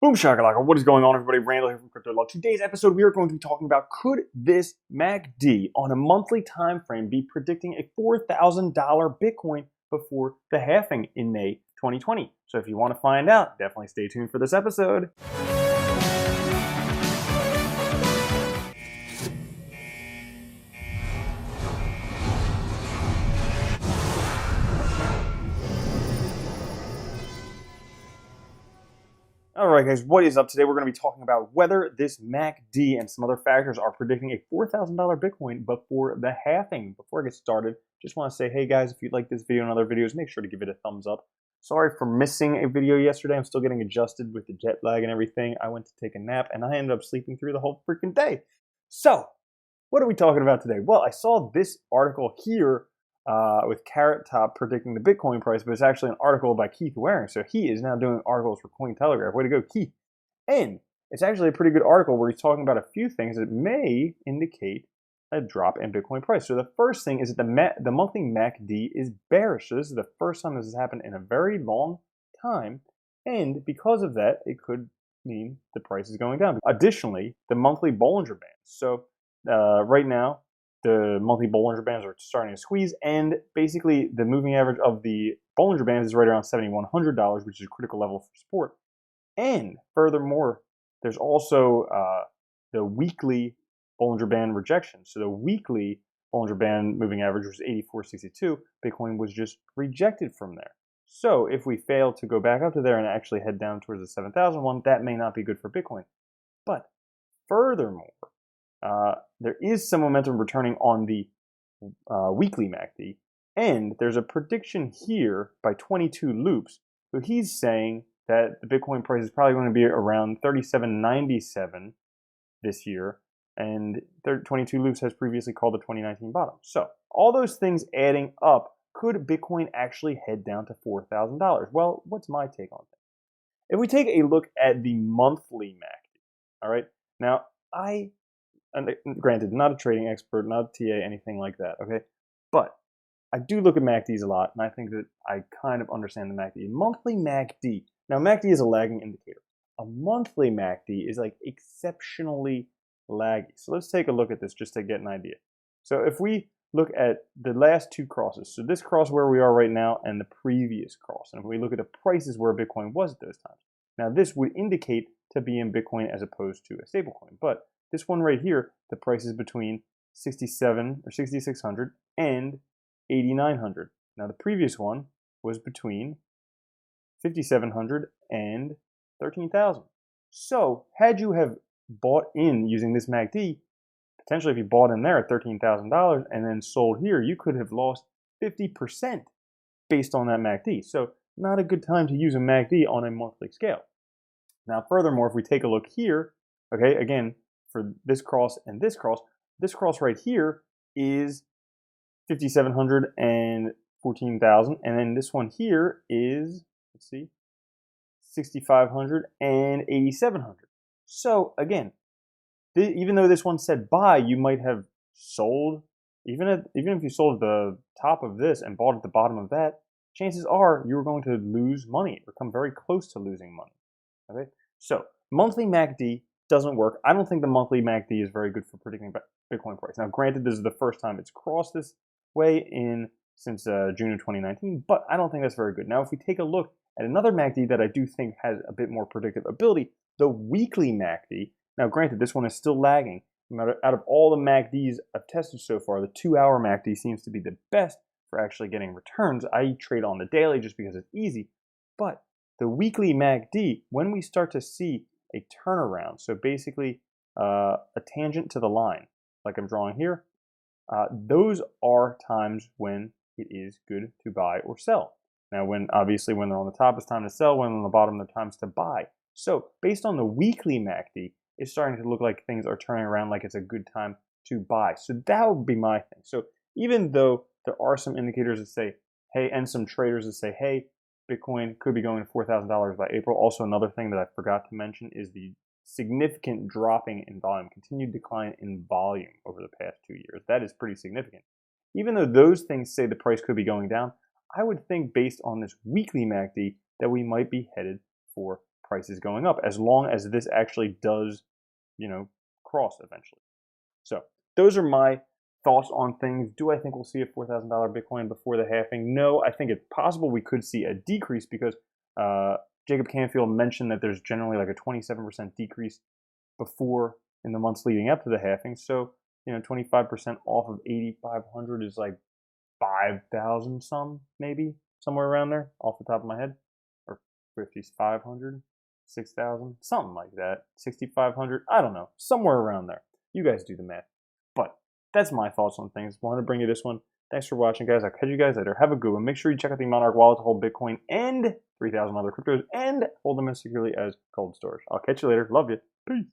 Boom shakalaka, what is going on everybody? Randall here from Crypto Law. Today's episode we are going to be talking about, could this MACD on a monthly time frame be predicting a $4,000 Bitcoin before the halving in May 2020? So if you want to find out, definitely stay tuned for this episode. Alright guys, what is up? Today we're going to be talking about whether this MACD and some other factors are predicting a $4,000 Bitcoin before the halving. Before I get started, just want to say, hey guys, if you like this video and other videos, make sure to give it a thumbs up. Sorry for missing a video yesterday. I'm still getting adjusted with the jet lag and everything. I went to take a nap and I ended up sleeping through the whole freaking day. So, what are we talking about today? Well, I saw this article here with Carrot Top predicting the Bitcoin price, but it's actually an article by Keith Waring. So he is now doing articles for Cointelegraph. Way to go, Keith. And it's actually a pretty good article where he's talking about a few things that may indicate a drop in Bitcoin price. So the first thing is that the monthly MACD is bearish. So this is the first time this has happened in a very long time. And because of that, it could mean the price is going down. Additionally, the monthly Bollinger Bands. So right now, the monthly Bollinger Bands are starting to squeeze, and basically the moving average of the Bollinger Bands is right around $7,100, which is a critical level for support. And furthermore, there's also the weekly Bollinger Band rejection. So the weekly Bollinger Band moving average was 84.62. Bitcoin was just rejected from there. So if we fail to go back up to there and actually head down towards the 7,000 one, that may not be good for Bitcoin. But furthermore, there is some momentum returning on the weekly MACD, and there's a prediction here by 22 Loops. So he's saying that the Bitcoin price is probably going to be around 37.97 this year, and 22 Loops has previously called the 2019 bottom. So all those things adding up, could Bitcoin actually head down to $4,000? Well, what's my take on that? If we take a look at the monthly MACD, all right, now and granted, not a trading expert, not a TA, anything like that, okay? But I do look at MACDs a lot, and I think that I kind of understand the MACD. Monthly MACD. Now, MACD is a lagging indicator. A monthly MACD is like exceptionally laggy. So let's take a look at this just to get an idea. So if we look at the last two crosses, so this cross where we are right now and the previous cross, and if we look at the prices where Bitcoin was at those times, now this would indicate to be in Bitcoin as opposed to a stablecoin. But this one right here, the price is between 67 or 6,600 and 8,900. Now the previous one was between 5,700 and 13,000. So had you have bought in using this MACD, potentially if you bought in there at $13,000 and then sold here, you could have lost 50% based on that MACD. So not a good time to use a MACD on a monthly scale. Now furthermore, if we take a look here, okay, again, for this cross and this cross right here is 5,700 and 14,000, and then this one here is, let's see, 6,500 and 8,700. So again, even though this one said buy, you might have sold, even if you sold the top of this and bought at the bottom of that, chances are you're going to lose money or come very close to losing money. Okay, so monthly MACD doesn't work. I don't think the monthly MACD is very good for predicting Bitcoin price. Now, granted, this is the first time it's crossed this way since June of 2019, but I don't think that's very good. Now, if we take a look at another MACD that I do think has a bit more predictive ability, the weekly MACD. Now, granted, this one is still lagging. Out of all the MACDs I've tested so far, the 2-hour MACD seems to be the best for actually getting returns. I trade on the daily just because it's easy, but the weekly MACD, when we start to see a turnaround, so basically a tangent to the line, like I'm drawing here, those are times when it is good to buy or sell. Now, obviously when they're on the top, it's time to sell. When they're on the bottom, they're times to buy. So based on the weekly MACD, it's starting to look like things are turning around, like it's a good time to buy. So that would be my thing. So even though there are some indicators that say, hey, and some traders that say, hey, Bitcoin could be going to $4,000 by April. Also, another thing that I forgot to mention is the significant dropping in volume, continued decline in volume over the past 2 years. That is pretty significant. Even though those things say the price could be going down, I would think based on this weekly MACD that we might be headed for prices going up, as long as this actually does, cross eventually. So those are my thoughts on things. Do I think we'll see a $4,000 Bitcoin before the halving? No, I think it's possible we could see a decrease because Jacob Canfield mentioned that there's generally like a 27% decrease before in the months leading up to the halving. So, 25% off of 8,500 is like 5,000 some, maybe somewhere around there off the top of my head, or 5,500, 6,000, something like that, 6,500. I don't know, somewhere around there. You guys do the math. But that's my thoughts on things. Wanted to bring you this one. Thanks for watching, guys. I'll catch you guys later. Have a good one. Make sure you check out the Monarch wallet to hold Bitcoin and 3,000 other cryptos and hold them as securely as cold storage. I'll catch you later. Love you. Peace.